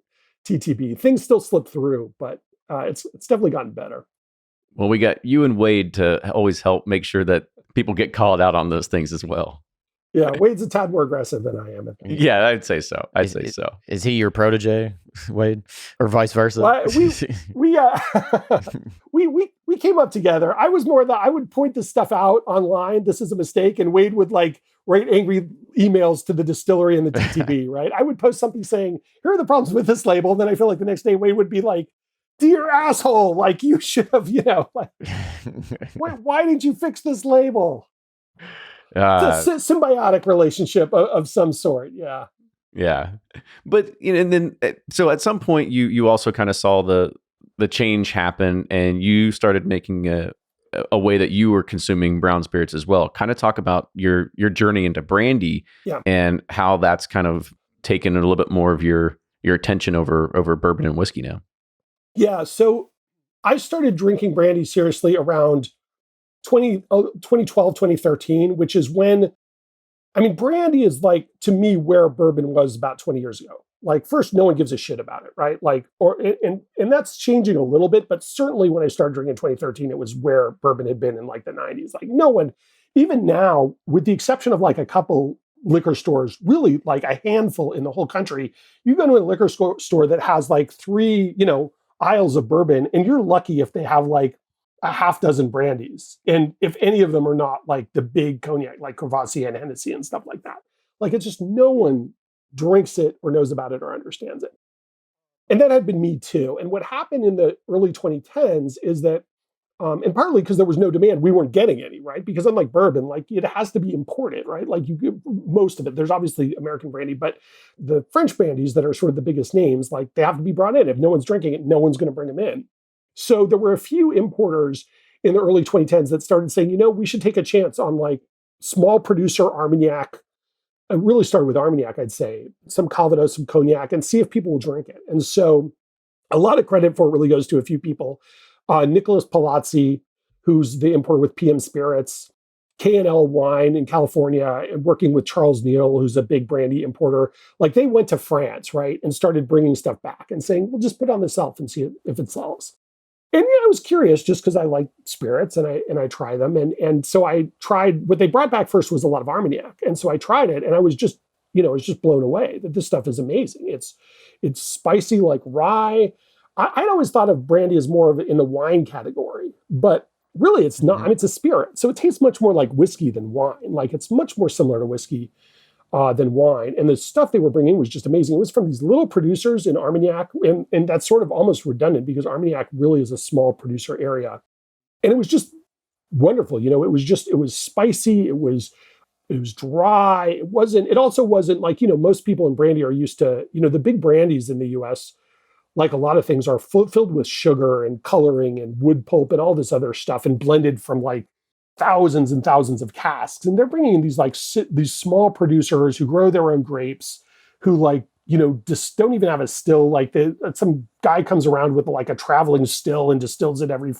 TTB things still slip through, but it's definitely gotten better. Well, we got you and Wade to always help make sure that people get called out on those things as well. Yeah, Wade's a tad more aggressive than I am. Yeah, I'd say so. Is he your protege, Wade, or vice versa? Well, we came up together. I was more that I would point this stuff out online. This is a mistake, and Wade would like write angry emails to the distillery and the TTB. Right? I would post something saying, "Here are the problems with this label." And then I feel like the next day Wade would be like, "Dear asshole, like you should have, like, why did you fix this label?" It's a symbiotic relationship of some sort. Yeah. Yeah. But, and then, so at some point you also kind of saw the change happen, and you started making a way that you were consuming brown spirits as well. Kind of talk about your journey into brandy and how that's kind of taken a little bit more of your attention over bourbon and whiskey now. Yeah. So I started drinking brandy seriously around 2012, 2013, which is when, brandy is like, to me, where bourbon was about 20 years ago. Like, first, no one gives a shit about it, right? Like, and that's changing a little bit, but certainly when I started drinking in 2013, it was where bourbon had been in like the 90s. Like, no one, even now, with the exception of like a couple liquor stores, really like a handful in the whole country, you go to a liquor store that has like 3, aisles of bourbon, and you're lucky if they have like a half dozen brandies. And if any of them are not like the big cognac, like Courvoisier and Hennessy and stuff like that, like it's just no one drinks it or knows about it or understands it. And that had been me too. And what happened in the early 2010s is that, and partly because there was no demand, we weren't getting any, right? Because unlike bourbon, like it has to be imported, right? Like you get most of it. There's obviously American brandy, but the French brandies that are sort of the biggest names, like they have to be brought in. If no one's drinking it, no one's going to bring them in. So there were a few importers in the early 2010s that started saying, we should take a chance on like small producer Armagnac. I really started with Armagnac, I'd say, some Calvados, some cognac, and see if people will drink it. And so a lot of credit for it really goes to a few people. Nicholas Palazzi, who's the importer with PM Spirits, K&L Wine in California, and working with Charles Neal, who's a big brandy importer. Like they went to France, right, and started bringing stuff back and saying, we'll just put it on the shelf and see if it sells. And I was curious just because I like spirits and I try them. And so I tried, what they brought back first was a lot of Armagnac. And so I tried it and I was just, blown away that this stuff is amazing. It's spicy like rye. I'd always thought of brandy as more of in the wine category, but really it's not. It's a spirit. So it tastes much more like whiskey than wine. Like it's much more similar to whiskey than wine. And the stuff they were bringing was just amazing. It was from these little producers in Armagnac, and that's sort of almost redundant because Armagnac really is a small producer area. And it was just wonderful. It was spicy. It was dry. It also wasn't like, most people in brandy are used to, the big brandies in the US, like a lot of things are filled with sugar and coloring and wood pulp and all this other stuff and blended from like thousands and thousands of casks. And they're bringing in these like these small producers who grow their own grapes, who like, just don't even have a still. Like some guy comes around with like a traveling still and distills it every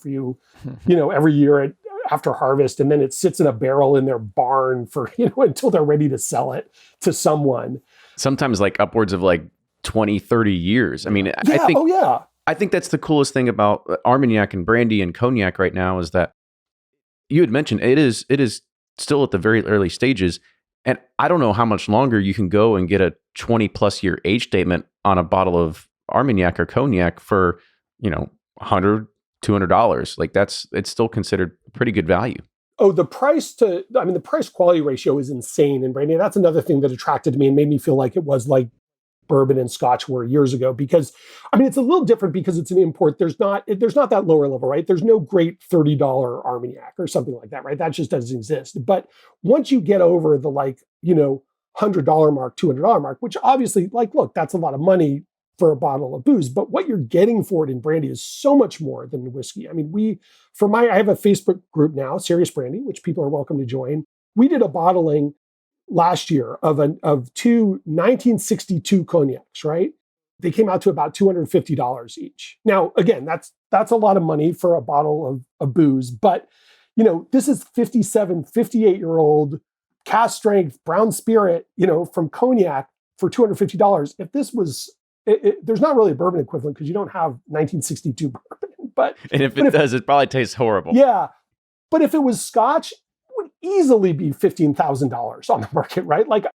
year after harvest. And then it sits in a barrel in their barn for, until they're ready to sell it to someone. Sometimes like upwards of like 20, 30 years. I mean, I think that's the coolest thing about Armagnac and brandy and cognac right now is that you had mentioned it is still at the very early stages. And I don't know how much longer you can go and get a 20 plus year age statement on a bottle of Armagnac or cognac for, $100, $200. Like it's still considered pretty good value. Oh, the price quality ratio is insane in brandy. That's another thing that attracted me and made me feel like it was like bourbon and scotch were years ago, because it's a little different because it's an import. There's not that lower level, right? There's no great $30 Armagnac or something like that, right? That just doesn't exist. But once you get over the like, $100 mark, $200 mark, which obviously, like, look, that's a lot of money for a bottle of booze, but what you're getting for it in brandy is so much more than whiskey. I mean, I have a Facebook group now, Serious Brandy, which people are welcome to join. We did a bottling last year of two 1962 cognacs, right? They came out to about $250 each. Now, again, that's a lot of money for a bottle of booze, but this is 57, 58-year-old cask strength brown spirit, from cognac for $250. If this was, there's not really a bourbon equivalent because you don't have 1962 bourbon. And if it does, it probably tastes horrible. Yeah. But if it was Scotch, it would easily be $15,000 on the market, right? Like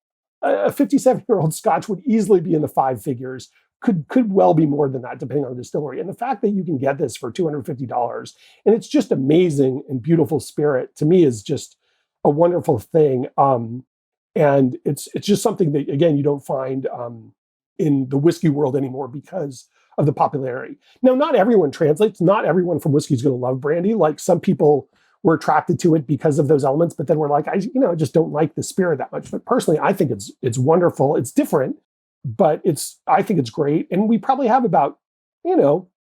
a 57-year-old Scotch would easily be in the five figures, could well be more than that, depending on the distillery. And the fact that you can get this for $250, and it's just amazing and beautiful spirit, to me is just a wonderful thing. And it's just something that, again, you don't find in the whiskey world anymore because of the popularity. Now, not everyone translates. Not everyone from whiskey is going to love brandy. Like, some people were attracted to it because of those elements, but then we're like, I just don't like the spirit that much. But personally, I think it's wonderful. It's different, but I think it's great. And we probably have about,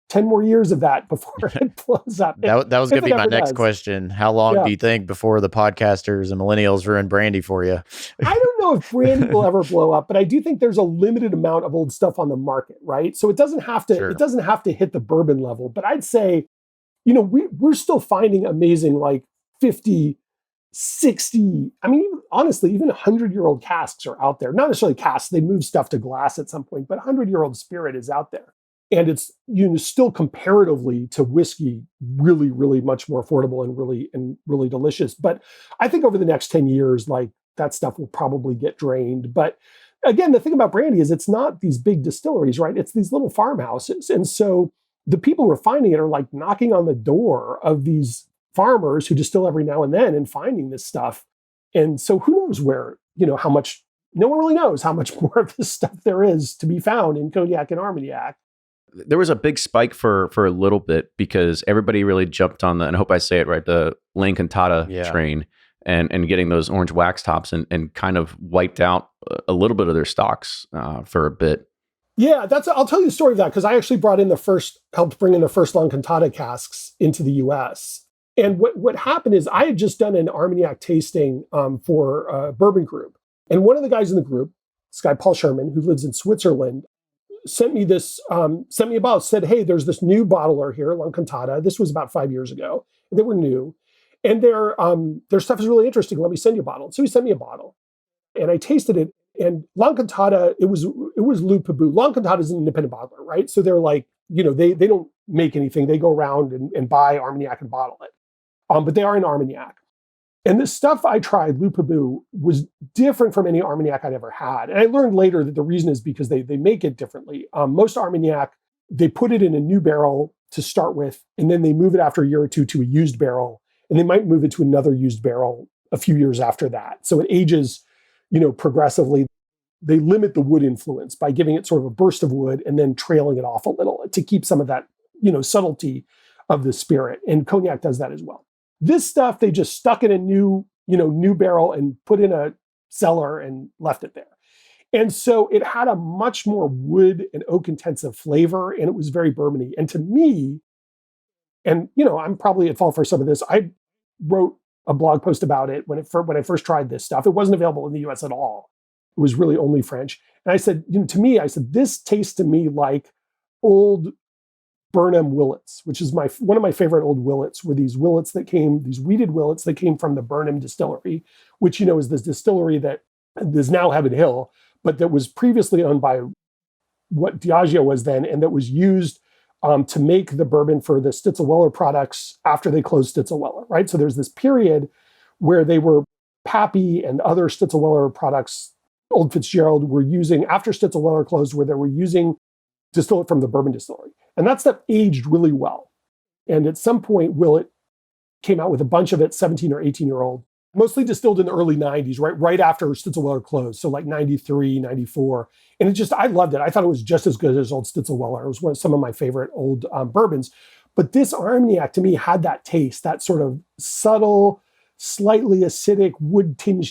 10 more years of that before it blows up. That was going to be my next does. question. How long do you think before the podcasters and millennials ruin brandy for you? I don't know if brandy will ever blow up, but I do think there's a limited amount of old stuff on the market, right? So it doesn't have to, It doesn't have to hit the bourbon level, but I'd say, we're still finding amazing, like 50, 60, I mean, honestly, even 100-year-old casks are out there. Not necessarily casks, they move stuff to glass at some point, but 100-year-old spirit is out there. And it's still comparatively to whiskey, really, really much more affordable and really delicious. But I think over the next 10 years, like, that stuff will probably get drained. But again, the thing about brandy is it's not these big distilleries, right? It's these little farmhouses. And so the people who are finding it are like knocking on the door of these farmers who distill every now and then and finding this stuff. And so who knows where, how much, no one really knows how much more of this stuff there is to be found in cognac and Armagnac. There was a big spike for a little bit because everybody really jumped on and I hope I say it right, the Lane Cantata train and getting those orange wax tops and kind of wiped out a little bit of their stocks for a bit. Yeah, I'll tell you the story of that because I actually helped bring in the first Lane Cantata casks into the US. And what happened is I had just done an Armagnac tasting for a bourbon group. And one of the guys in the group, this guy, Paul Sherman, who lives in Switzerland, sent me a bottle, said, hey, there's this new bottler here, Lane Cantata. This was about 5 years ago. They were new. And their stuff is really interesting. Let me send you a bottle. So he sent me a bottle. And I tasted it. And Lane Cantata, it was Loup Pabou. Lane Cantata is an independent bottler, right? So they're like, they don't make anything. They go around and buy Armagnac and bottle it. But they are in Armagnac. And the stuff I tried, Loup Pabou, was different from any Armagnac I'd ever had. And I learned later that the reason is because they make it differently. Most Armagnac, they put it in a new barrel to start with, and then they move it after a year or two to a used barrel, and they might move it to another used barrel a few years after that. So it ages, progressively. They limit the wood influence by giving it sort of a burst of wood and then trailing it off a little to keep some of that, subtlety of the spirit. And cognac does that as well. This stuff, they just stuck in a new barrel and put in a cellar and left it there. And so it had a much more wood and oak intensive flavor, and it was very bourbony. And to me, and I'm probably at fault for some of this, I wrote a blog post about it when I first tried this stuff. It wasn't available in the US at all. It was really only French. And I said, this tastes to me like old Burnham Willets, which is one of my favorite old Willets, were these wheated Willets that came from the Burnham Distillery, which, is this distillery that is now Heaven Hill, but that was previously owned by what Diageo was then, and that was used to make the bourbon for the Stitzel-Weller products after they closed Stitzel-Weller, right? So there's this period where they were Pappy and other Stitzel-Weller products, Old Fitzgerald, were using, after Stitzel-Weller closed, where they were using distillate from the Bourbon Distillery. And that stuff aged really well. And at some point, Willett came out with a bunch of it, 17 or 18-year-old, mostly distilled in the early 90s, right after Stitzel-Weller closed. So like 93, 94. And I loved it. I thought it was just as good as old Stitzel-Weller. It was some of my favorite old bourbons. But this Armagnac, to me, had that taste, that sort of subtle, slightly acidic,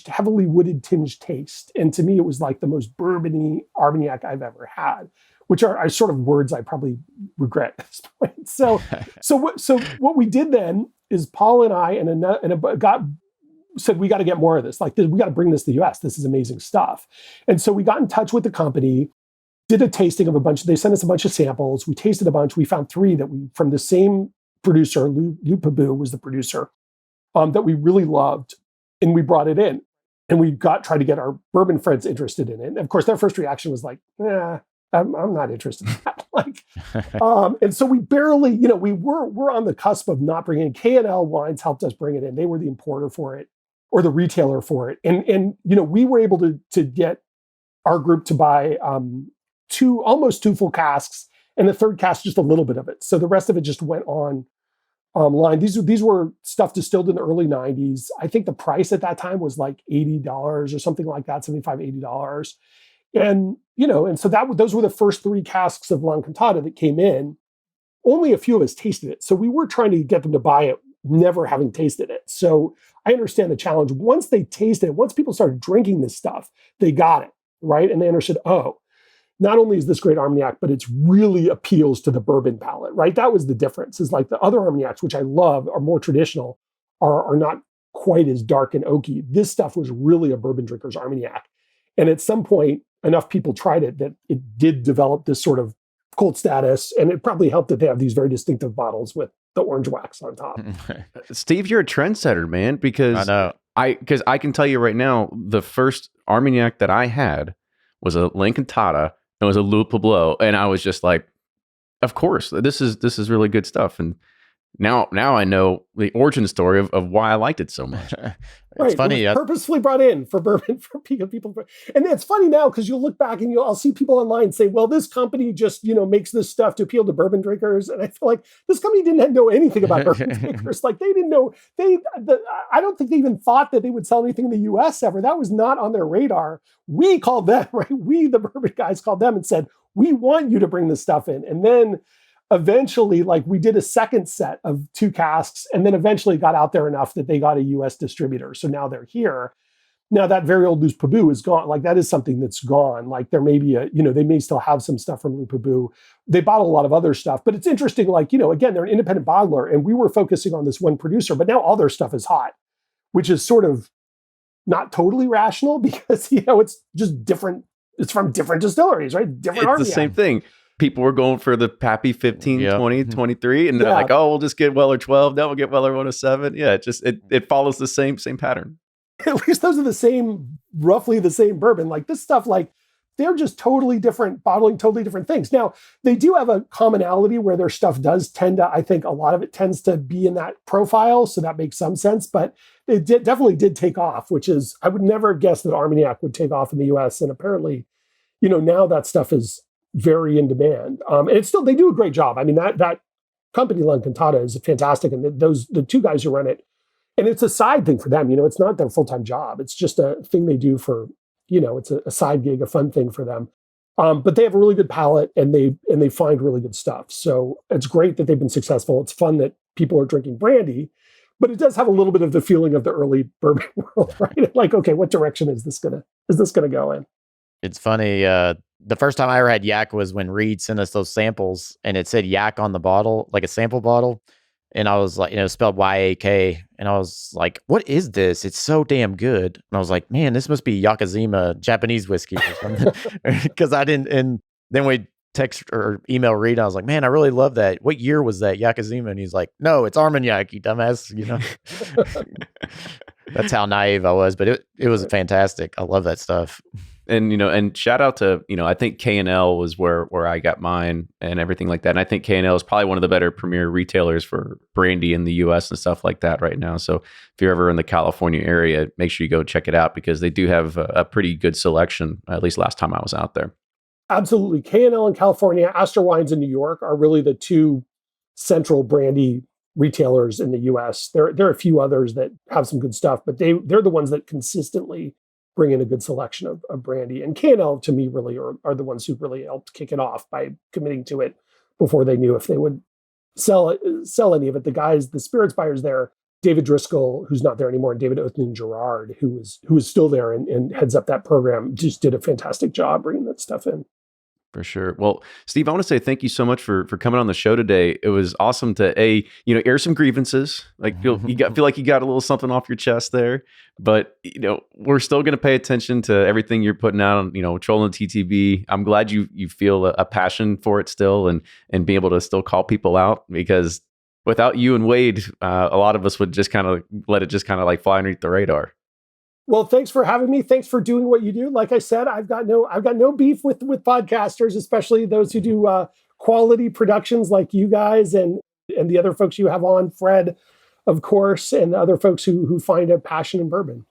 heavily wooded tinged taste. And to me, it was like the most bourbony Armagnac I've ever had, which are sort of words I probably regret at this point. So what we did then is Paul and I said, we got to get more of this. Like, we got to bring this to the US. This is amazing stuff. And so we got in touch with the company, did a tasting of they sent us a bunch of samples. We tasted a bunch. We found 3 from the same producer, Lou Pabou was the producer, that we really loved. And we brought it in. And we tried to get our bourbon friends interested in it. And of course, their first reaction was like, I'm not interested in that. And so we barely, we're on the cusp of not bringing in. K&L Wines helped us bring it in. They were the importer for it, or the retailer for it. And we were able to get our group to buy almost 2 full casks, and the third cask, just a little bit of it. So the rest of it just went on line. These were stuff distilled in the early 90s. I think the price at that time was like $80 or something like that, $75, $80. And so those were the first 3 casks of L'Incantada that came in. Only a few of us tasted it. So we were trying to get them to buy it, never having tasted it. So I understand the challenge. Once they tasted it, once people started drinking this stuff, they got it, right? And they understood, not only is this great Armagnac, but it really appeals to the bourbon palate, right? That was the difference. Is like the other Armagnacs, which I love, are more traditional, are not quite as dark and oaky. This stuff was really a bourbon drinker's Armagnac. And at some point, enough people tried it that it did develop this sort of cult status. And it probably helped that they have these very distinctive bottles with the orange wax on top. Steve, you're a trendsetter, man, because I know. Because I can tell you right now, the first Armagnac that I had was a L'Incantada. It was a Louis Pablo, and I was just like, of course, this is really good stuff. And now I know the origin story of why I liked it so much. It's funny. It was purposefully brought in for bourbon for people. And it's funny now because you'll look back and I'll see people online say, well, this company just, makes this stuff to appeal to bourbon drinkers. And I feel like this company didn't know anything about bourbon drinkers. Like they didn't know, I don't think they even thought that they would sell anything in the US ever. That was not on their radar. We called them, right? We, the bourbon guys, called them and said, we want you to bring this stuff in. And then eventually, we did a second set of 2 casks, and then eventually got out there enough that they got a US distributor. So now they're here. Now that very old Louis Pabou is gone. That is something that's gone. There may be they may still have some stuff from Louis Pabou. They bottle a lot of other stuff, but it's interesting. Again, they're an independent bottler, and we were focusing on this one producer, but now all their stuff is hot, which is sort of not totally rational because, it's just different. It's from different distilleries, right? Different It's the same thing. People were going for the Pappy 15, 20, 23, and they're like, oh, we'll just get Weller 12. Then we'll get Weller 107. Yeah, it follows the same pattern. At least those are roughly the same bourbon. This stuff, they're just totally different, bottling totally different things. Now, they do have a commonality where their stuff does tend to, I think a lot of it tends to be in that profile. So that makes some sense, but it definitely did take off, which is, I would never have guessed that Armagnac would take off in the US. And apparently, now that stuff is very in demand. And it's still, they do a great job. I mean, that company, L'Incantada, is fantastic. And the 2 guys who run it, and it's a side thing for them. It's not their full-time job. It's just a thing they do for, it's a side gig, a fun thing for them. But they have a really good palate, and they find really good stuff. So it's great that they've been successful. It's fun that people are drinking brandy, but it does have a little bit of the feeling of the early bourbon world, right? Okay, what direction is this gonna go in? It's funny. The first time I ever had yak was when Reed sent us those samples, and it said yak on the bottle, like a sample bottle. And I was like, spelled YAK. And I was like, what is this? It's so damn good. And I was like, man, this must be Yakazima Japanese whiskey or something. Because I didn't. And then we text or email Reed. I was like, man, I really love that. What year was that Yakazima? And he's like, no, it's Armagnac, you dumbass. That's how naive I was. But it was fantastic. I love that stuff. And, and shout out to, I think K&L was where I got mine and everything like that. And I think K&L is probably one of the better premier retailers for brandy in the US and stuff like that right now. So if you're ever in the California area, make sure you go check it out because they do have a pretty good selection, at least last time I was out there. Absolutely. K&L in California, Astor Wines in New York are really the 2 central brandy retailers in the US. There are a few others that have some good stuff, but they're the ones that consistently bring in a good selection of brandy. And K&L, to me, really are the ones who really helped kick it off by committing to it before they knew if they would sell any of it. The spirits buyers there David Driscoll, who's not there anymore, and David Othman Gerard, who was still there and heads up that program, just did a fantastic job bringing that stuff in. For sure. Well, Steve, I want to say thank you so much for coming on the show today. It was awesome to air some grievances. Like feel like you got a little something off your chest there. But we're still going to pay attention to everything you're putting out on Trolling TTB. I'm glad you feel a passion for it still, and be able to still call people out, because without you and Wade, a lot of us would just kind of let it just kind of like fly underneath the radar. Well, thanks for having me. Thanks for doing what you do. Like I said, I've got no beef with podcasters, especially those who do quality productions like you guys and the other folks you have on, Fred, of course, and the other folks who find a passion in bourbon.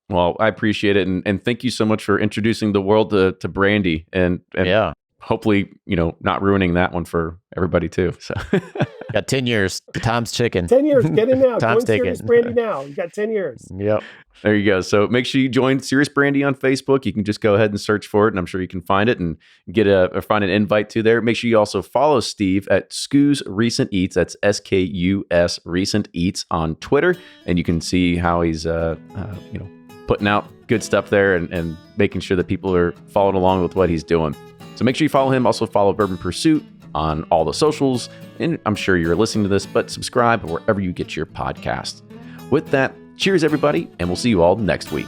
Well, I appreciate it, and thank you so much for introducing the world to brandy, and yeah, hopefully not ruining that one for everybody too. So. Got 10 years. Time's ticking. 10 years. Get in now. Time's Join ticking. Serious Brandy now. You got 10 years. Yep. There you go. So make sure you join Serious Brandy on Facebook. You can just go ahead and search for it, and I'm sure you can find it and find an invite to there. Make sure you also follow Steve at Skoo's Recent Eats. That's SKUS Recent Eats on Twitter, and you can see how he's putting out good stuff there and making sure that people are following along with what he's doing. So make sure you follow him. Also follow Bourbon Pursuit on all the socials, and I'm sure you're listening to this, but subscribe wherever you get your podcast. With that, cheers everybody, and we'll see you all next week.